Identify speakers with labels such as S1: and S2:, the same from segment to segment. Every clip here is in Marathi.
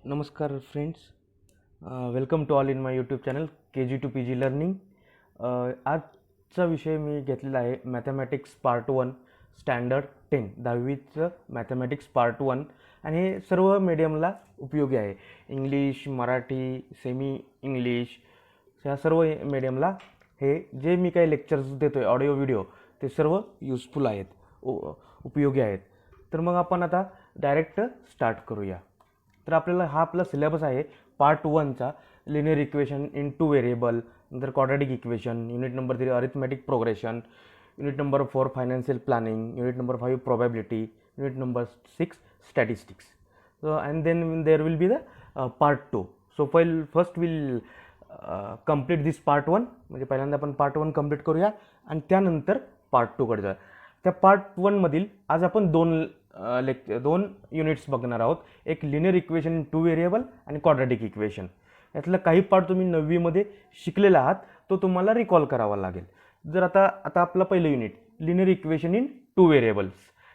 S1: नमस्कार friends, welcome to all in my YouTube channel KG to PG learning. आजचा विषय मी घेतलेला आहे मॅथमॅटिक्स पार्ट 1 स्टँडर्ड 10 10वीचं मॅथमॅटिक्स पार्ट 1. आणि हे सर्व मीडियमला उपयोगी आहे. इंग्लिश, मराठी, सेमी इंग्लिश ह्या सर्व मीडियमला हे जे मी काही लेक्चर्स देतो आहे ऑडिओ व्हिडिओ ते सर्व युजफुल आहेत, उपयोगी आहेत. तर मग आपण आता डायरेक्ट स्टार्ट करूया. तर आपल्याला हा आपला सिलेबस आहे पार्ट 1चा. लिनियर इक्वेशन इन 2 व्हेरिएबल, नंतर quadratic equation, unit number 3 arithmetic progression, unit number 4 financial planning, unit number 5 probability, unit number 6 statistics. And then there will be the part 2. So first will complete this part 1. म्हणजे पहिल्यांदा आपण पार्ट 1 कंप्लीट करूया आणि त्यानंतर पार्ट 2 कडे जाऊया. त्या पार्ट 1 मधील आज आपण दोन युनिट्स बघणार आहोत. एक लिनियर इक्वेशन इन 2 व्हेरिएबल आणि क्वाड्रॅटिक इक्वेशन. यातला काही पार्ट तुम्ही 9वीमध्ये शिकलेला आहात, तो तुम्हाला रिकॉल करावा लागेल. जर आता आपलं पहिलं unit linear equation in 2 variables,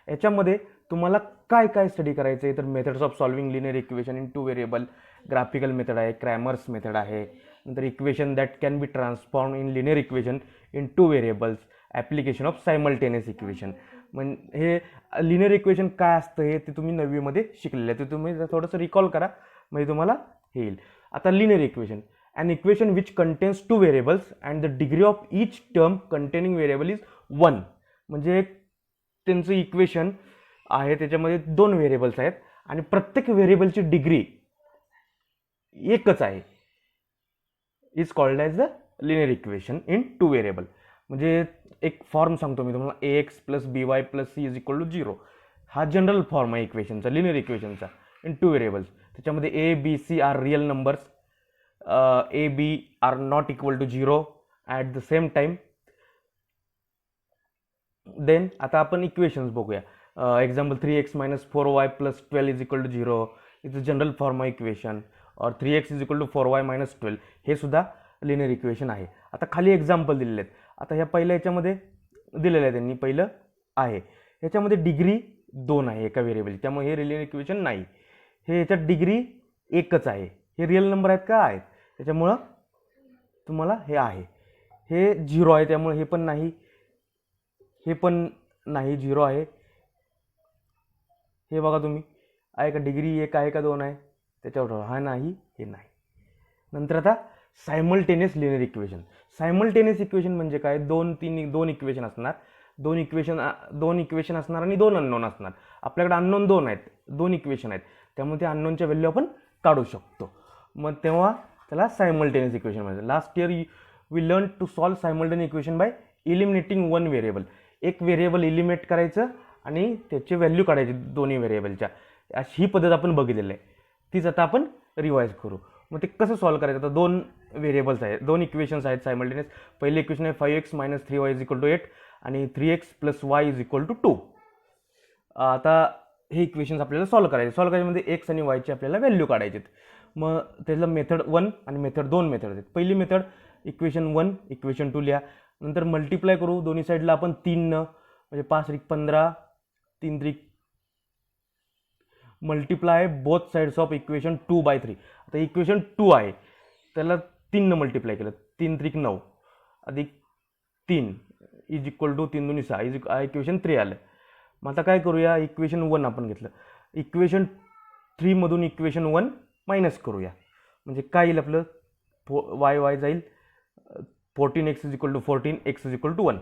S1: याच्यामध्ये तुम्हाला काय काय स्टडी करायचं आहे तर methods of solving linear equation in 2 variable, graphical method आहे, क्रॅमर्स मेथड आहे, नंतर equation that can be transform in linear equation in 2 variables, application of simultaneous equation. म्हणजे हे लिनियर इक्वेशन काय असतं हे ते तुम्ही 9वीमध्ये शिकलेलं आहे. ते तुम्ही थोडंसं रिकॉल करा म्हणजे तुम्हाला हे येईल. आता linear equation, an equation which contains 2 variables and the degree of each term containing variable is 1. म्हणजे त्यांचं इक्वेशन आहे, त्याच्यामध्ये 2 व्हेरिएबल्स आहेत आणि प्रत्येक व्हेरिएबलची डिग्री एकच आहे. Is called as the linear equation in 2 variable. म्हणजे एक फॉर्म सांगतो मी तुम्हाला, ax + by + c = 0. हा जनरल फॉर्म आहे इक्वेशनचा, लिनियर इक्वेशनचा इन 2 व्हेरिएबल्स. त्याच्यामध्ये a, b, c are real numbers, a, b are not equal to 0 at the same time. Then आता आपण इक्वेशन्स बघूया. Example 3x - 4y + 12 = 0 is a general form of equation. और 3x = 4y - 12 हे सुद्धा लिनियर इक्वेशन आहे. आता खाली एक्झाम्पल दिलेले आहेत. आता ह्या पहिल्या याच्यामध्ये दिलेलं आहे त्यांनी, पहिलं आहे ह्याच्यामध्ये डिग्री 2 आहे एका व्हेरिएबलची, त्यामुळे हे लिनियर इक्वेशन नाही. हे ह्याच्यात डिग्री एकच आहे. हे रिअल नंबर आहेत का? आहेत. त्याच्यामुळं तुम्हाला हे आहे. हे 0 आहे त्यामुळे हे पण नाही, हे पण नाही, 0 आहे. हे बघा तुम्ही, आहे का डिग्री 1 आहे का 2 आहे त्याच्यावर, हा नाही, हे नाही. नंतर आता simultaneous linear equation. Simultaneous equation म्हणजे काय? दोन इक्वेशन असणार, दोन इक्वेशन असणार आणि 2 अननोन असणार. आपल्याकडे अननोन 2 आहेत, 2 इक्वेशन आहेत, त्यामुळे त्या अननोनच्या व्हॅल्यू आपण काढू शकतो. मग तेव्हा त्याला सायमल्टेनियस इक्वेशन म्हणतात. Last year we learn to solve simultaneous equation by eliminating 1 variable. एक व्हेरिएबल इलिमिनेट करायचं आणि त्याची व्हॅल्यू काढायची दोन्ही व्हेरिएबलच्या. ही पद्धत आपण बघितलेली आहे, तीच आता आपण रिवाइज करू. मग ते कसं सॉल्व करायचं? आता 2 व्हेरिएबल्स आहेत, 2 इक्वेशन्स आहेत सायमल्टेनियस. पहिले इक्वेशन आहे 5x - 3y = 8 आणि 3x + y = 2. आता हे इक्वेशन्स आपल्याला सॉल्व करायचे म्हणजे x आणि y ची आपल्याला व्हॅल्यू काढायची. मग त्याला मेथड 1 आणि मेथड 2 मेथड आहेत. पहिली मेथड इक्वेशन 1 इक्वेशन 2 लिहा, नंतर मल्टिप्लाय करू दोन्ही साईडला आपण 3 न, म्हणजे 5 × 15 3 × multiply both sides of equation 2/3. आता इक्वेशन 2 आहे त्याला 3 न मल्टिप्लाय केलं, 3 × 3 = 9 अधिक 3 = 3 × 2 = 6 इक्वेशन 3 आलं. मग आता काय करूया? इक्वेशन 1 आपण घेतलं, इक्वेशन 3 मधून इक्वेशन 1 मायनस करूया. म्हणजे काय येईल आपलं? y जाईल 14x = 14, x = 1.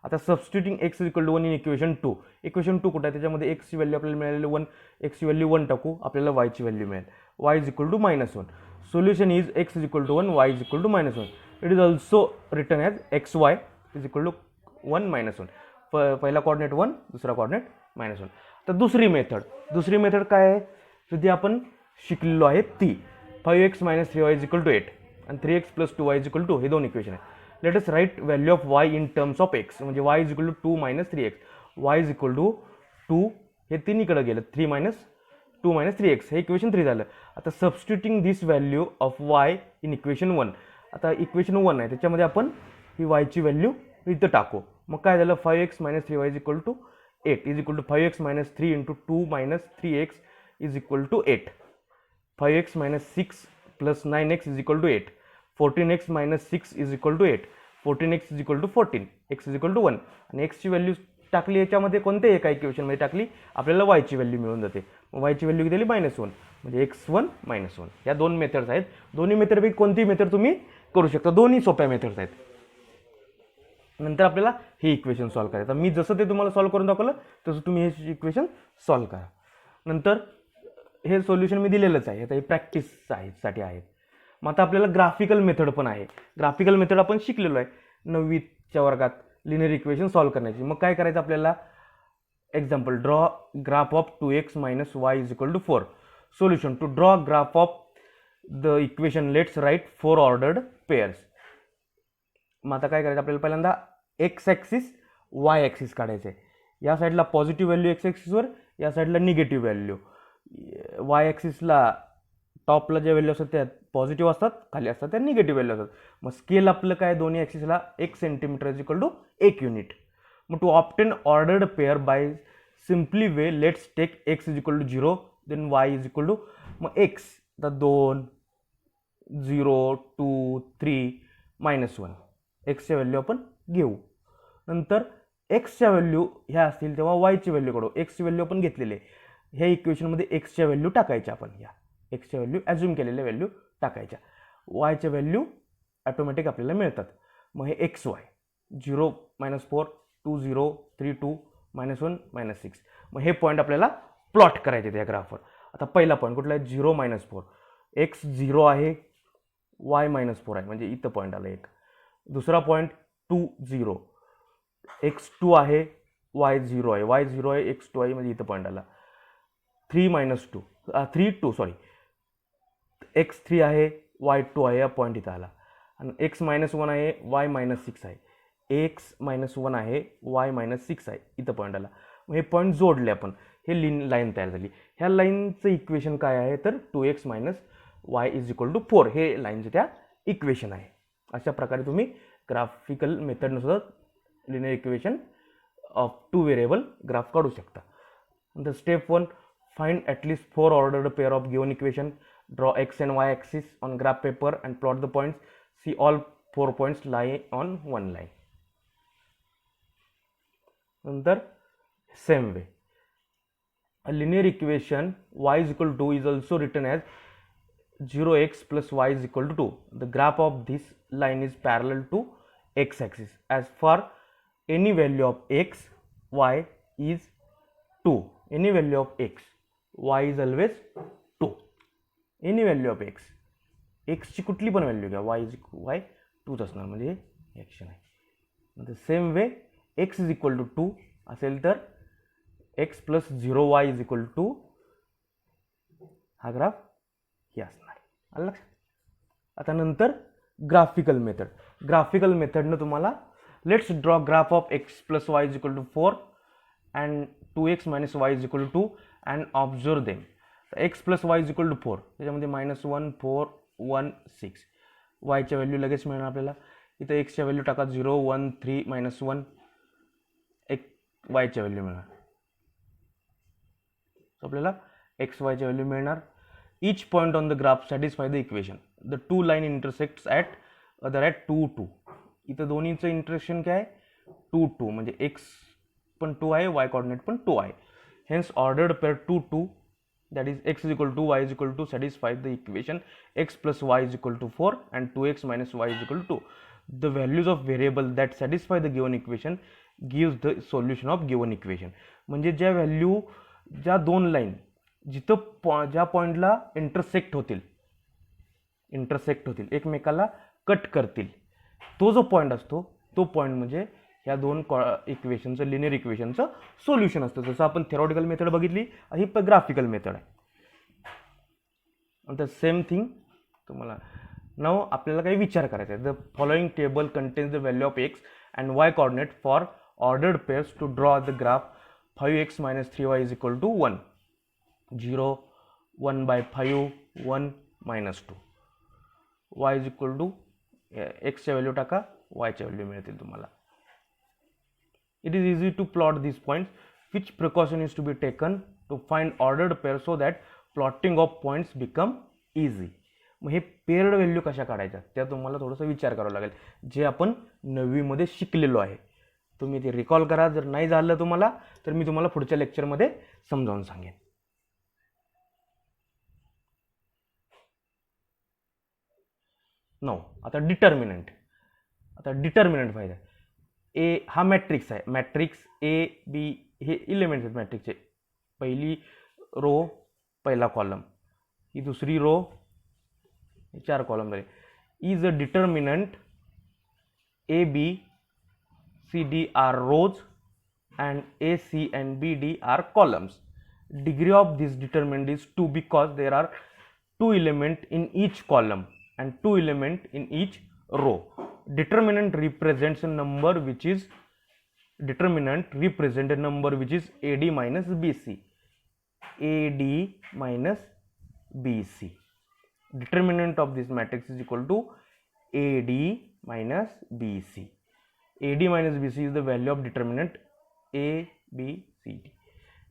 S1: आता substituting x = 1 in equation 2. Equation 2 कुठं आहे? त्याच्यामध्ये x ची व्हॅल्यू आपल्याला मिळालेली 1, x ची व्हॅल्यू 1 टाकू, आपल्याला y ची व्हॅल्यू मिळेल, y = -1. Solution is x = 1, y = -1. It is also written as xy = 1 - 1. पहिला कोऑर्डिनेट 1, दुसरा कोऑर्डिनेट -1. तर दुसरी मेथड काय आहे? जी आपण शिकलेलो आहे ती 5x - 3y = 8 आणि 3x + 2y = 2 हे 2 इक्वेशन आहे. Let us write value of y in terms of x. म्हणजे y = 2 - 3x, y = 2, हे तिन्हीकडे गेलं, 3 - 2 - 3x, हे इक्वेशन 3 झालं. आता substituting this value of y in equation 1. आता इक्वेशन 1 आहे त्याच्यामध्ये आपण ही y ची व्हॅल्यू इथं टाकू. मग काय झालं? 5x - 3y = 8 = 5x - 3 × 2 - 3x = 8. 5x minus 6 plus 9x is equal to 8. 14x minus 6 is equal to 8. 14x is equal to 14. x is equal to 1. आणि x ची व्हॅल्यू टाकली याच्यामध्ये कोणत्या एका इक्वेशनमध्ये टाकली आपल्याला y ची व्हॅल्यू मिळून जाते. मग y ची व्हॅल्यू किती आली -1 म्हणजे x1 -1. या दोन मेथड्स आहेत. दोन्ही मेथडपैकी कोणतीही मेथड तुम्ही करू शकता. दोन्ही सोप्या मेथड्स आहेत. नंतर आपल्याला हे इक्वेशन सॉल्व्ह करायचं. मी जसं ते तुम्हाला सॉल्व्ह करून दाखवलं तसं तुम्ही हे इक्वेशन सॉल्व्ह करा. नंतर हे सोल्युशन मी दिलेलंच आहे. आता हे प्रॅक्टिस साठी आहे. मग आता आपल्याला ग्राफिकल मेथड पण आहे. ग्राफिकल मेथड आपण शिकलेलो आहे 9वीच्या वर्गात लिनियर इक्वेशन सॉल्व्ह करण्याची. मग काय करायचं आपल्याला, example draw graph of 2x minus y is equal to 4. Solution to draw graph of the equation let's write 4 ordered pairs. मग आता काय करायचं आपल्याला, पहिल्यांदा एक्स ॲक्सिस वाय ॲक्सिस काढायचं आहे. या साईडला पॉझिटिव्ह व्हॅल्यू एक्स ॲक्सिसवर, या साईडला निगेटिव्ह व्हॅल्यू. वाय ॲक्सिसला टॉपला ज्या व्हॅल्यू असतात त्या पॉझिटिव्ह असतात, खाली असतात त्या निगेटिव्ह व्हॅल्यू असतात. मग स्केल आपलं काय, दोन्ही ॲक्सिसला 1 centimetre is equal to 1 unit. मग to obtain ordered pair by simply way let's take X is equal to 0 then Y is equal to, मग एक्स आता 2 0 2 3 -1 एक्सच्या व्हॅल्यू आपण घेऊ. नंतर एक्सच्या व्हॅल्यू ह्या असतील तेव्हा वायची व्हॅल्यू काढू. एक्सची व्हॅल्यू आपण घेतलेली आहे. ह्या इक्वेशनमध्ये एक्सच्या व्हॅल्यू टाकायच्या आपण. ह्या एक्सच्या व्हॅल्यू ॲझ्युम केलेल्या व्हॅल्यू टाकायच्या. वायच्या व्हॅल्यू ऑटोमॅटिक आपल्याला मिळतात. मग हे एक्स वाय 0 -4 2 0 3 2 -1 -6. मग हे पॉईंट आपल्याला प्लॉट करायचे त्या ग्राफवर. आता पहिला पॉईंट कुठला आहे, 0 -4. एक्स 0 आहे, वाय -4 आहे म्हणजे इथं पॉईंट आला एक. दुसरा पॉईंट 2 0, एक्स 2 आहे, वाय 0 आहे, वाय 0 आहे, एक्स 2 आहे म्हणजे इथं पॉईंट आला. 3 -2 3 2 सॉरी, एक्स 3 आहे, वाय 2 आहे, या पॉईंट इथं आला. आणि एक्स -1 आहे, वाय -6 आहे, एक्स -1 आहे, वाय -6 आहे, इथं पॉईंट आला. मग हे पॉईंट जोडले आपण, हे लाईन तयार झाली. ह्या लाईनचं इक्वेशन काय आहे तर 2x y is equal to 4 हे लाईनचं त्या इक्वेशन आहे. अशा प्रकारे तुम्ही ग्राफिकल मेथडनुसार linear equation of 2 variable graph काढू शकता. नंतर step 1, find at least 4 ordered pair of given equation. Draw x and y axis on graph paper and plot the points. See all 4 points lie on one line. Nandar same way, a linear equation y is equal to 2 is also written as 0x plus y is equal to 2. The graph of this line is parallel to x axis. As for any value of x, y is 2. Any value of x, y is always 2. Any value of X, एक्सची कुठली पण व्हॅल्यू घ्या, वाय 2च असणार म्हणजे हे ॲक्शन आहे. नंतर same way x is equal to 2 असेल तर x plus 0 y is equal to, हा ग्राफ हे असणार. आलं लक्षात. आता नंतर ग्राफिकल मेथड. ग्राफिकल मेथडनं तुम्हाला let's draw graph of x plus y is equal to 4 and 2x minus y is equal to 2 and observe them. X plus y is equal to 4, त्याच्यामध्ये -1 4 1 6. वायच्या व्हॅल्यू लगेच मिळणार आपल्याला. इथं एक्सच्या व्हॅल्यू टाका 0 1 3 -1, एक वायच्या व्हॅल्यू मिळणार. आपल्याला एक्स वायच्या व्हॅल्यू मिळणार. Each point on the graph satisfy the equation. The 2 line intersects at other at 2 2. इथं दोन्हीचं इंटरसेक्शन काय आहे 2 2 म्हणजे एक्स पण 2 आहे, वाय कॉर्डिनेट पण 2 आहे. Hence ordered pair 2 2, that is x is equal to y is equal to satisfy the equation x plus y is equal to 4 and 2x minus y is equal to 2. The values of variable that satisfy the given equation gives the solution of given equation. म्हणजे ज्या व्हॅल्यू, ज्या दोन लाईन जिथं ज्या पॉईंटला इंटरसेक्ट होतील एकमेकाला कट करतील, तो जो पॉईंट असतो तो पॉईंट म्हणजे ह्या दोन इक्वेशनचं लिनियर इक्वेशनचं सोल्युशन असतं. जसं आपण थेरॉटिकल मेथड बघितली, ही ग्राफिकल मेथड आहे. नंतर सेम थिंग तुम्हाला नाव आपल्याला काही विचार करायचा आहे. The following table contains the value of x and y coordinate for ordered pairs to draw the graph 5x minus 3y is equal to 1 0 1/5 1 -2. y is equal to एक्सच्या व्हॅल्यू टाका, वायच्या व्हॅल्यू मिळतील तुम्हाला. It is easy to plot these points. Which precaution is to be taken to find ordered pair so that plotting of points become easy. मग हे पेअर्ड व्हॅल्यू कशा काढायच्या त्या तुम्हाला थोडंसं विचार करावा लागेल, जे आपण 9वीमध्ये शिकलेलो आहे. तुम्ही ते रिकॉल करा. जर नाही झालं तुम्हाला तर मी तुम्हाला पुढच्या लेक्चरमध्ये समजावून सांगेन. 9. आता डिटर्मिनंट. पाहिजे. ए हा मॅट्रिक्स आहे. मॅट्रिक्स ए बी हे इलेमेंट्स आहेत मॅट्रिक्सचे. पहिली रो पहिला कॉलम, ही दुसरी रो, 4 कॉलम झाले. Is a determinant A B C D are rows and A, C and B, D are columns. Degree of this determinant is 2 because there are 2 elements in each column and 2 elements in each row. Determinant represents a number which is AD minus BC. AD minus BC. Determinant of this matrix is equal to AD minus BC. AD minus BC is the value of determinant A, B, C, D.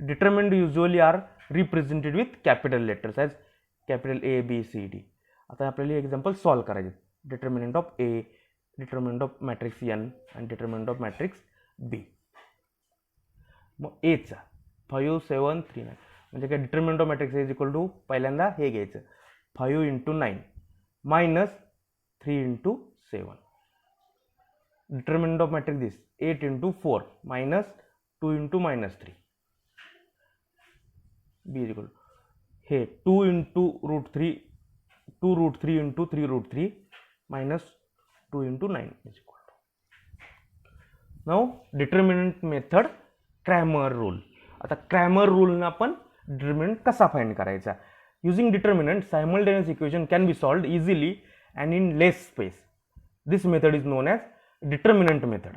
S1: Determinant usually are represented with capital letters as capital A, B, C, D. आता आपल्याला एक्झाम्पल सॉल्व करायचे. Determinant of A, determinant of matrix N आणि डिटर्मिनंट ऑफ मॅट्रिक्स बी. मग एचा 5, 7, 3, 9 म्हणजे काय, determinant of matrix is equal to पहिल्यांदा हे घ्यायचं 5 × 9 minus 3 × 7. Determinant of matrix this 8 × 4 minus 2 × minus 3. B is equal to हे 2 × √3 2 √3 × 3 √3 minus 2 × 9 is equal to. Now determinant method Cramer rule. आता Cramer rule ने आपण determinant कसा फाइंड करायचा. Using determinant simultaneous equation can be solved easily and in less space. This method is known as determinant method,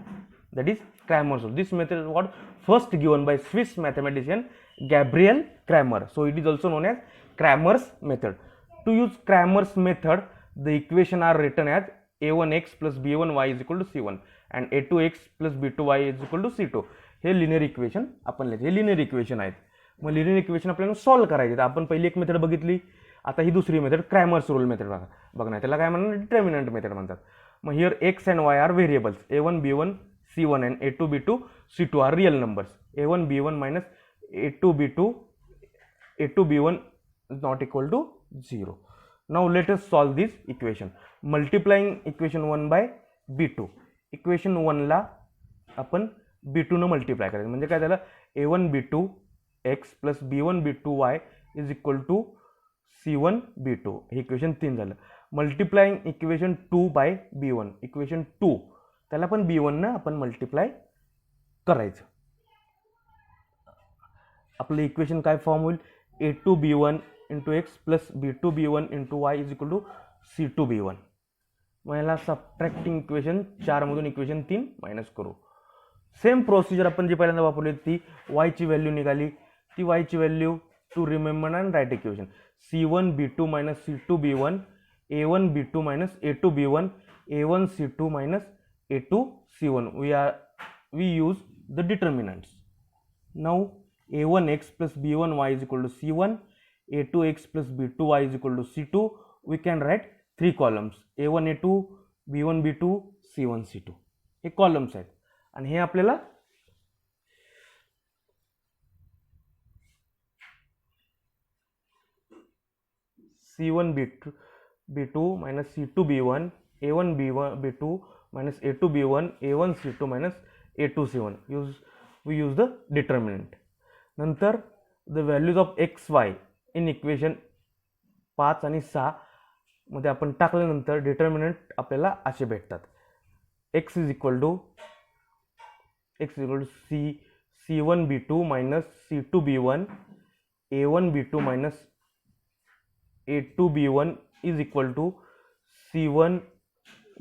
S1: that is Cramer's rule. This method is what first given by Swiss mathematician Gabriel Cramer, so it is also known as Cramer's method. To use Cramer's method, the equation are written as a1x plus b1y is equal to c1 and a2x plus b2y is equal to c2. हे लिनियर इक्वेशन आपण लिहायचे. हे लिनियर इक्वेशन आहेत. मग लिनियर इक्वेशन आपल्याला सॉल्व्ह करायचे. आपण पहिली एक मेथड बघितली, आता ही दुसरी मेथड क्रॅमर्स रूल मेथड बघणार. त्याला काय म्हणतात, डिटर्मिनंट मेथड म्हणतात. मग here x and y are variables. a1 b1 c1 and a2 b2 c2 are real numbers. a1 b1 minus a2 b1 is not equal to 0. Now let us solve this equation. Multiplying equation 1 by b2. Equation 1 ला आपण b2 न मल्टिप्लाय करायचं म्हणजे काय झालं, a1 b2 x plus b1 b2 y is equal to c1 b2. हे इक्वेशन 3 झालं. Multiplying equation 2 bye b1, equation 2 त्याला पण b1 न आपण मल्टिप्लाय करायचं. आपलं इक्वेशन काय फॉर्म होईल, a2 b1 into x plus b2 b1 into y is equal to c2 b1. मग याला सबट्रॅक्टिंग इक्वेशन 4 मधून इक्वेशन 3 मायनस करू. सेम प्रोसिजर आपण जी पहिल्यांदा वापरली ती y ची व्हॅल्यू निघाली, ती y ची value to remember and write equation c1 b2 minus c2 b1, a1 b2 minus a2 b1, a1 c2 minus a2 c1. We use the determinants. Now a1x plus b1y is equal to c1, a2x plus b2y is equal to c2. We can write 3 columns a1 a2 b1 b2 c1 c2. हे कॉलम्स आहेत आणि हे आपल्याला c1 b2 minus c2 b1, a1 b2 minus a2 b1, a1 c2 minus a2 c1. We use the determinant. नंतर the values of x y in equation 5 आणि 6 मध्ये आपण टाकल्यानंतर डिटर्मिनंट आपल्याला असे भेटतात. x is equal to c1 b2 minus c2 b1, a1 b2 minus a2 b1 is equal to c1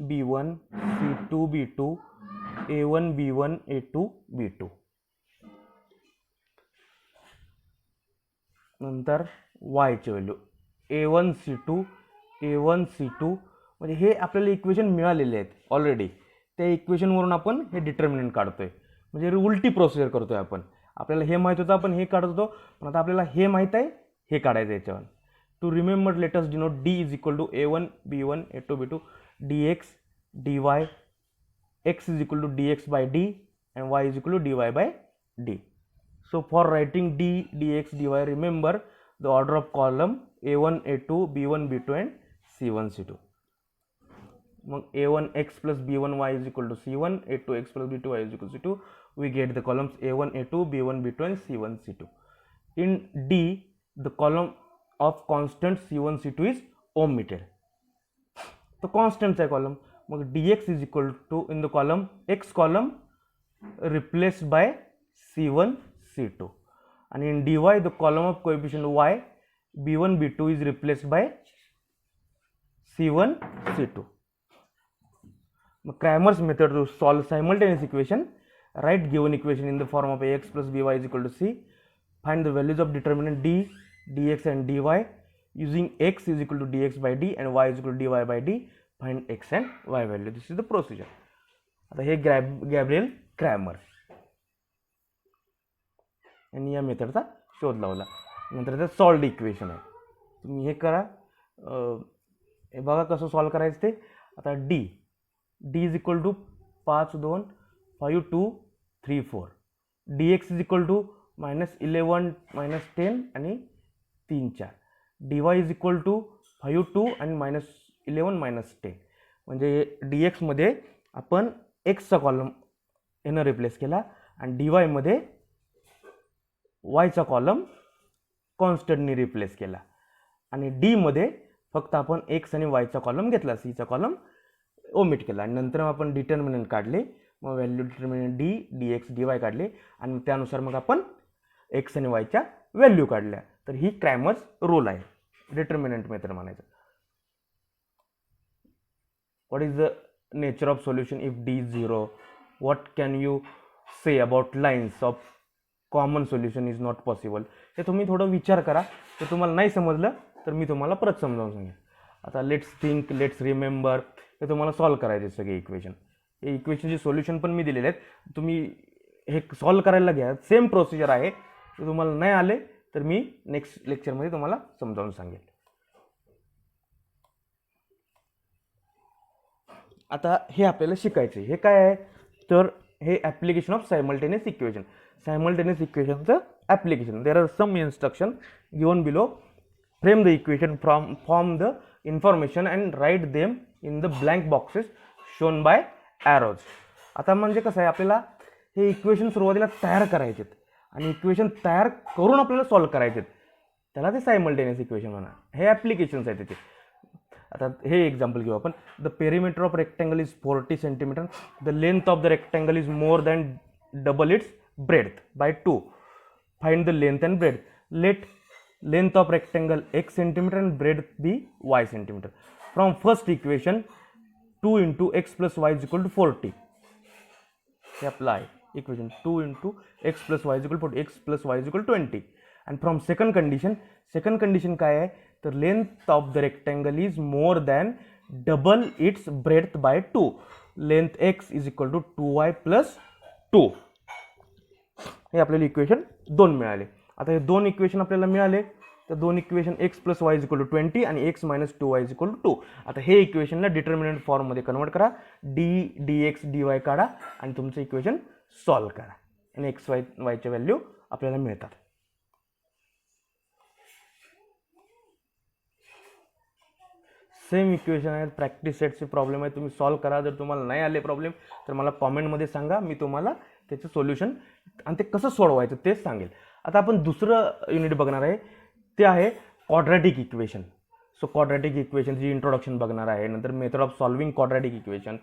S1: b1 c2 b2 a1 b1 a2 b2. नंतर y ची value a1 c2 a1 c2 म्हणजे हे आपल्याला इक्वेशन मिळालेले आहेत ऑलरेडी. त्या इक्वेशनवरून आपण हे डिटर्मिनंट काढतोय म्हणजे उलटी प्रोसिजर करतोय आपण. आपल्याला हे माहित होतं आपण हे काढत होतो, पण आता आपल्याला हे माहित आहे हे काढायचं याच्यावर. To remember, let us denote D is equal to A1 B1 A2 B2 dx dy, x is equal to dx by d and y is equal to dy by d. So for writing d dx dy, remember the order of column A1 A2 B1 B2 and C1 C2. A1 x plus B1 y is equal to C1, A2 x plus B2 y is equal to C2. We get the columns A1 A2 B1 B2 and C1 C2. In D, the column of constant C1 C2 is omitted. So constant है column, dx is equal to, in the column x column, replaced by C1 C2, and in dy the column of coefficient y B1 B2 is replaced by C1 C2. Cramer's method to solve simultaneous equation: write given equation in the form of ax plus by is equal to c, find the values of determinant d, dx and dy using x is equal to dx by d and y is equal to dy by d, find x and y value. This is the procedure. आता हे गॅब्रिएल क्रॅमर यांनी या मेथडचा शोध लावला. नंतर ते सॉल्व्ड इक्वेशन आहे. तुम्ही हे करा, हे बघा कसं सॉल्व करायचं ते. आता d is equal to 5 2 5 2 3 4, dx is equal to -11 -10 आणि 3 4, dy इज इक्वल टू 5 2 आणि -11 -10. म्हणजे dx मध्ये आपण x चा कॉलम यानं रिप्लेस केला आणि dy मध्ये y चा कॉलम कॉन्स्टंटनी रिप्लेस केला आणि d मध्ये फक्त आपण x आणि y चा कॉलम घेतला, c चा कॉलम ओमिट केला आणि नंतर आपण डिटर्मिनंट काढले. मग value determinant d dx dy काढले आणि त्यानुसार मग आपण x आणि y च्या व्हॅल्यू काढल्या. तर ही क्रॅमर्स रूल आहे, डिटर्मिनंट मेथड म्हणायचं. What is the nature of solution if d is 0? What can you say about lines of common solution is not possible? हे तुम्ही थोडं विचार करा. तर तुम्हाला नाही समजलं तर मी तुम्हाला परत समजावून सांगेन. आता लेट्स थिंक, लेट्स रिमेंबर, हे तुम्हाला सॉल्व करायचे सगळे इक्वेशन. हे इक्वेशनचे सोल्युशन पण मी दिलेले आहेत, तुम्ही हे सॉल्व करायला घ्या. सेम प्रोसिजर आहे. तर तुम्हाला नाही आले तर मी नेक्स्ट लेक्चरमध्ये तुम्हाला समजावून सांगेन. आता हे आपल्याला शिकायचं आहे. हे काय आहे तर हे application of simultaneous equation. Simultaneous इक्वेशनचं application. There are some instruction given below. Frame the equation from form the information and write them in the blank boxes shown by arrows. आता म्हणजे कसं आहे, आपल्याला हे इक्वेशन सुरुवातीला तयार करायचे आणि इक्वेशन तयार करून आपल्याला सॉल्व करायचे, त्याला ते सायमल्टेनियस इक्वेशन म्हणा. हे ॲप्लिकेशन्स आहेत तिथे. आता हे एक्झाम्पल घेऊ आपण. The perimeter of rectangle is 40 centimetre. The length of the rectangle is more than double its breadth by 2. Find the length and breadth. Let length of rectangle x centimetre and breadth be y centimetre. From first equation 2 into x plus y is equal to 40. Apply equation 2 into x plus y is equal to 40, x plus y is equal to 20. And from second condition काय आहे तर length of the rectangle is more than double its breadth by 2. Length x is equal to 2y plus 2. हे आपल्याला इक्वेशन 2 मिळाले. आता हे दोन इक्वेशन आपल्याला मिळाले तर दोन equation x plus y is equal to 20 आणि x minus 2y is equal to 2. आता हे इक्वेशनला डिटर्मिनंट फॉर्ममध्ये कन्वर्ट करा, d dx dy काढा आणि तुमचं इक्वेशन सॉल्व करा आणि x y च्या व्हॅल्यू आपल्याला मिळतात. सेम इक्वेशन आहेत, प्रॅक्टिस सेटचे प्रॉब्लेम आहे, तुम्ही सॉल्व करा. जर तुम्हाला नाही आले प्रॉब्लेम तर मला कॉमेंटमध्ये सांगा, मी तुम्हाला त्याचं सोल्युशन आणि ते कसं सोडवायचं तेच सांगेल. आता आपण दुसरं युनिट बघणार आहे, ते आहे क्वाड्रॅटिक इक्वेशन. सो क्वाड्रॅटिक इक्वेशनची इंट्रोडक्शन बघणार आहे, नंतर method of solving quadratic equation,